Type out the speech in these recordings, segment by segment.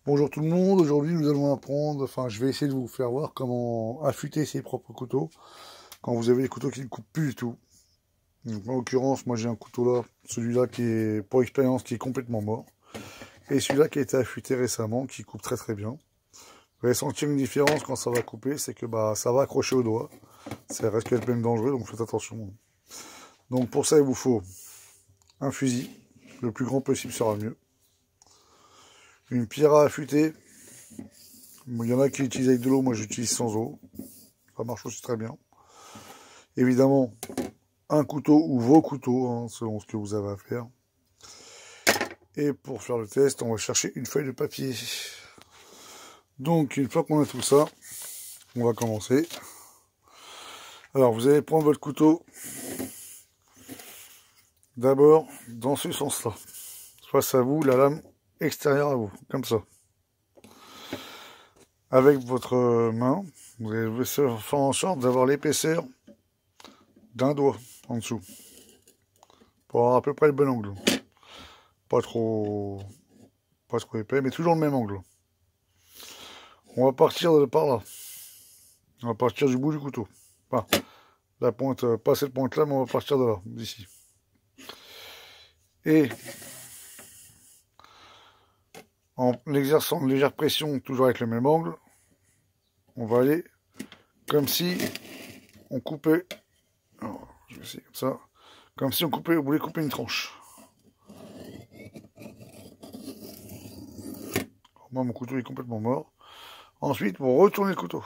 Bonjour tout le monde, aujourd'hui nous allons apprendre, je vais essayer de vous faire voir comment affûter ses propres couteaux quand vous avez des couteaux qui ne coupent plus du tout. Donc, en l'occurrence, moi j'ai un couteau là, celui-là qui est, pour expérience, qui est complètement mort. Et celui-là qui a été affûté récemment, qui coupe très très bien. Vous allez sentir une différence quand ça va couper, c'est que ça va accrocher au doigt. Ça reste quand même dangereux, donc faites attention. Donc pour ça il vous faut un fusil, le plus grand possible sera mieux. Une pierre à affûter. Il y en a qui utilisent avec de l'eau, moi j'utilise sans eau. Ça marche aussi très bien. Évidemment, un couteau ou vos couteaux, hein, selon ce que vous avez à faire. Et pour faire le test, on va chercher une feuille de papier. Donc, une fois qu'on a tout ça, on va commencer. Alors, vous allez prendre votre couteau, d'abord, dans ce sens-là. Face à vous, la lame extérieure à vous, comme ça. Avec votre main, vous allez faire en sorte d'avoir l'épaisseur d'un doigt en dessous. Pour avoir à peu près le bon angle. Pas trop épais, mais toujours le même angle. On va partir par là. On va partir du bout du couteau. Enfin, la pointe, pas cette pointe-là, mais on va partir de là, d'ici. Et en exerçant une légère pression, toujours avec le même angle, on va aller comme si on coupait. Alors, je vais essayer comme ça. Comme si on voulait couper une tranche. Alors, moi, mon couteau est complètement mort. Ensuite, vous retournez le couteau.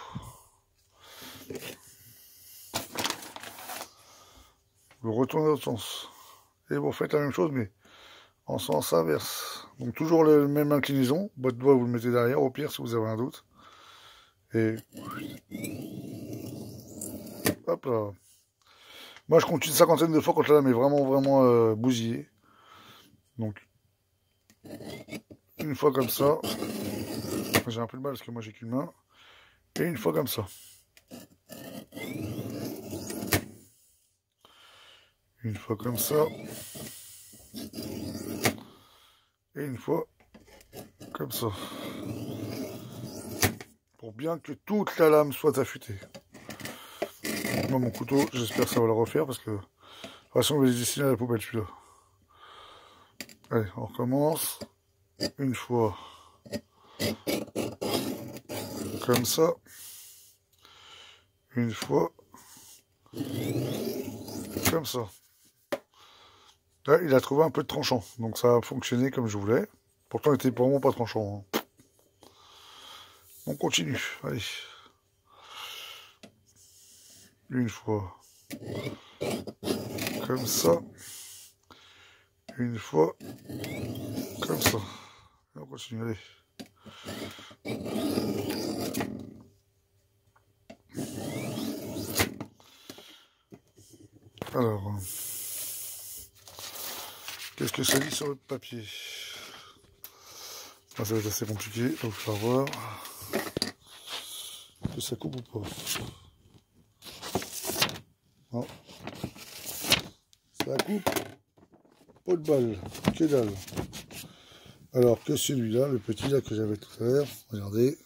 Vous retournez dans l'autre sens. Et vous faites la même chose, mais en sens inverse. Donc toujours la même inclinaison. Votre doigt, vous le mettez derrière, au pire, si vous avez un doute. Et hop là. Moi, je compte une cinquantaine de fois quand la lame est vraiment bousillée. Donc, une fois comme ça. J'ai un peu de mal parce que moi, j'ai qu'une main. Et une fois comme ça. Une fois comme ça. Et une fois comme ça. Pour bien que toute la lame soit affûtée. Moi, mon couteau, j'espère que ça va le refaire parce que de toute façon, on va les destiner à la poubelle celui-là. Allez, on recommence. Une fois comme ça. Une fois comme ça. Là, il a trouvé un peu de tranchant, donc ça a fonctionné comme je voulais. Pourtant, il était vraiment pas tranchant. Hein. On continue, allez. Une fois comme ça. Une fois comme ça. Et on continue, allez. Alors, qu'est-ce que ça dit sur le papier? Ça va être assez compliqué, donc il va falloir voir que ça coupe ou pas. Non. Ça coupe. Pas de balle, que dalle. Alors que celui-là, le petit là que j'avais tout à l'heure, regardez.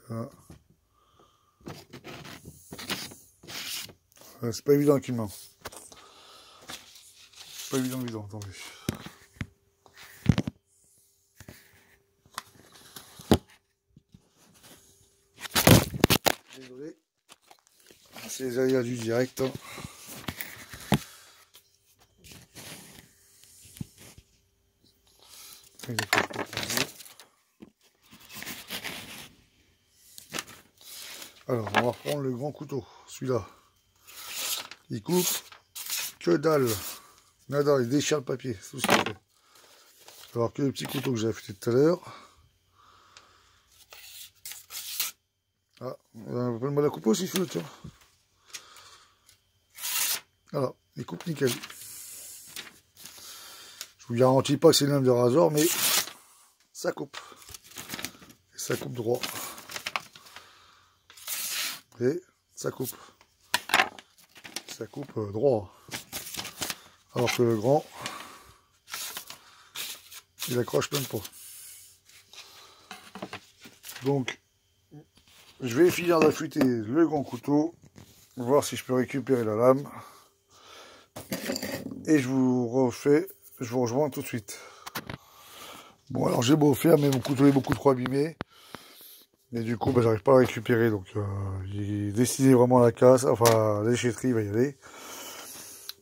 Voilà. C'est pas évident avec une main. Pas évident, attendez. Désolé. C'est les aléas du direct. Hein. Alors, on va reprendre le grand couteau, celui-là. Il coupe que dalle. Nada, il déchire le papier, c'est tout ce qu'il fait. Alors que le petit couteau que j'ai affûté tout à l'heure. Ah, on a un peu de mal à couper aussi, celui-là, tiens. Voilà, il coupe nickel. Je vous garantis pas que c'est une lame de rasoir, mais ça coupe. Et ça coupe droit. Et ça coupe. Ça coupe droit. Alors que le grand, Il accroche même pas. Donc, je vais finir d'affûter le grand couteau, voir si je peux récupérer la lame. Et je vous rejoins tout de suite. Bon, alors j'ai beau faire, mais mon couteau est beaucoup trop abîmé. Et du coup, j'arrive pas à le récupérer. Donc, j'ai décidé vraiment à la casse. Enfin, la déchetterie, il va y aller.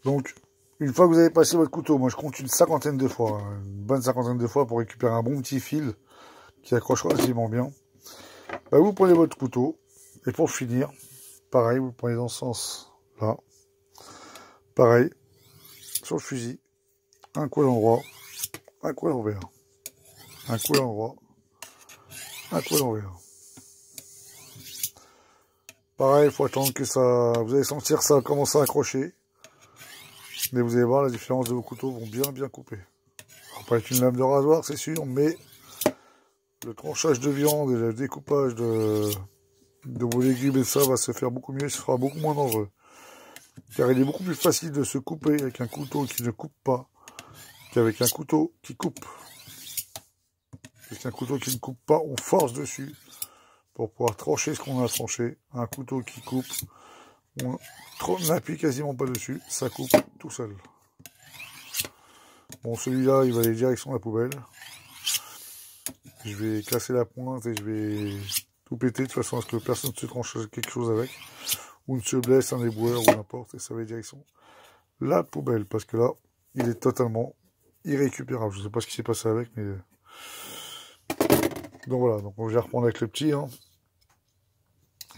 Donc, une fois que vous avez passé votre couteau, moi je compte une cinquantaine de fois. Hein, une bonne cinquantaine de fois pour récupérer un bon petit fil qui accroche relativement bien. Bah, vous prenez votre couteau. Et pour finir, pareil, vous prenez dans ce sens là. Pareil, sur le fusil. Un coup à l'endroit, un coup à l'envers. Un coup à l'endroit, un coup à l'envers. Pareil, il faut attendre que ça... Vous allez sentir ça commencer à accrocher. Mais vous allez voir, la différence de vos couteaux vont bien couper. Ça va pas être une lame de rasoir, c'est sûr, mais le tranchage de viande et le découpage de vos légumes et ça va se faire beaucoup mieux, ce sera beaucoup moins dangereux. Car il est beaucoup plus facile de se couper avec un couteau qui ne coupe pas qu'avec un couteau qui coupe. Avec un couteau qui ne coupe pas, on force dessus pour pouvoir trancher ce qu'on a tranché. Un couteau qui coupe, on n'appuie quasiment pas dessus, ça coupe tout seul. Bon, celui-là, il va aller direction la poubelle. Je vais casser la pointe et je vais tout péter de façon à ce que personne ne se tranche quelque chose avec. Ou ne se blesse, un éboueur ou n'importe. Et ça va aller direction la poubelle. Parce que là, il est totalement irrécupérable. Je ne sais pas ce qui s'est passé avec, mais... Donc voilà, donc on va reprendre avec le petit. Hein.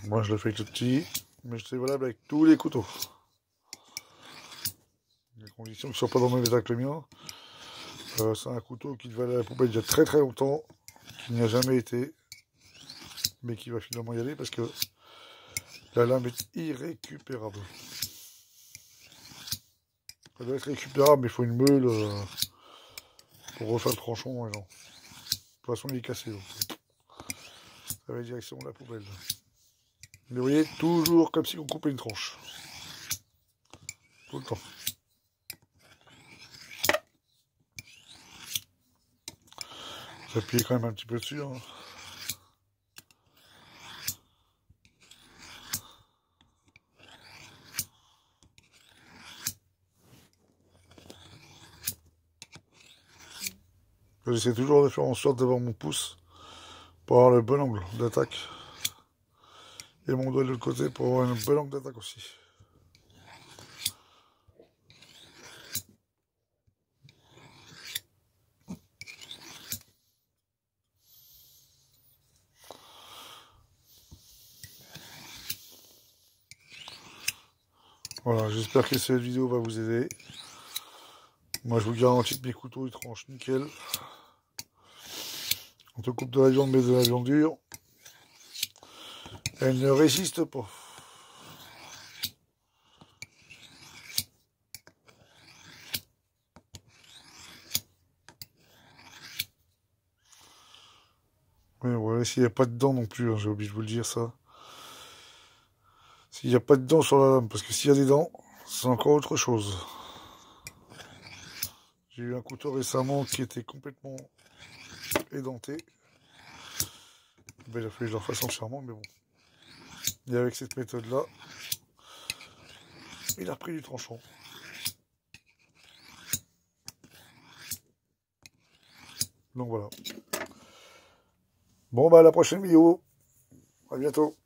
Moi, je le fais avec le petit. Mais c'est valable avec tous les couteaux. Les conditions ne soient pas dans le même état que le mien. C'est un couteau qui devait aller à la poubelle il y a très longtemps. Qui n'y a jamais été. Mais qui va finalement y aller parce que la lame est irrécupérable. Elle doit être récupérable, mais il faut une meule pour refaire le tranchon. Et non. De toute façon, il est cassé. Donc. Ça va aller direction la poubelle. Mais vous voyez, toujours comme si on coupait une tranche. Tout le temps. J'appuie quand même un petit peu dessus. Hein. J'essaie toujours de faire en sorte d'avoir mon pouce pour avoir le bon angle d'attaque. Et mon doigt de l'autre côté pour avoir un bon angle d'attaque aussi. Voilà, j'espère que cette vidéo va vous aider. Moi, je vous garantis que mes couteaux, ils tranchent nickel. On te coupe de la viande, mais de la viande dure. Elle ne résiste pas. Mais voilà, s'il n'y a pas de dents non plus, hein, j'ai oublié de vous le dire ça. S'il n'y a pas de dents sur la lame, parce que s'il y a des dents, c'est encore autre chose. J'ai eu un couteau récemment qui était complètement édenté. Ben, il a fallu que je le refasse entièrement, mais bon. Et avec cette méthode-là, il a repris du tranchant. Donc voilà. Bon, bah à la prochaine vidéo. À bientôt.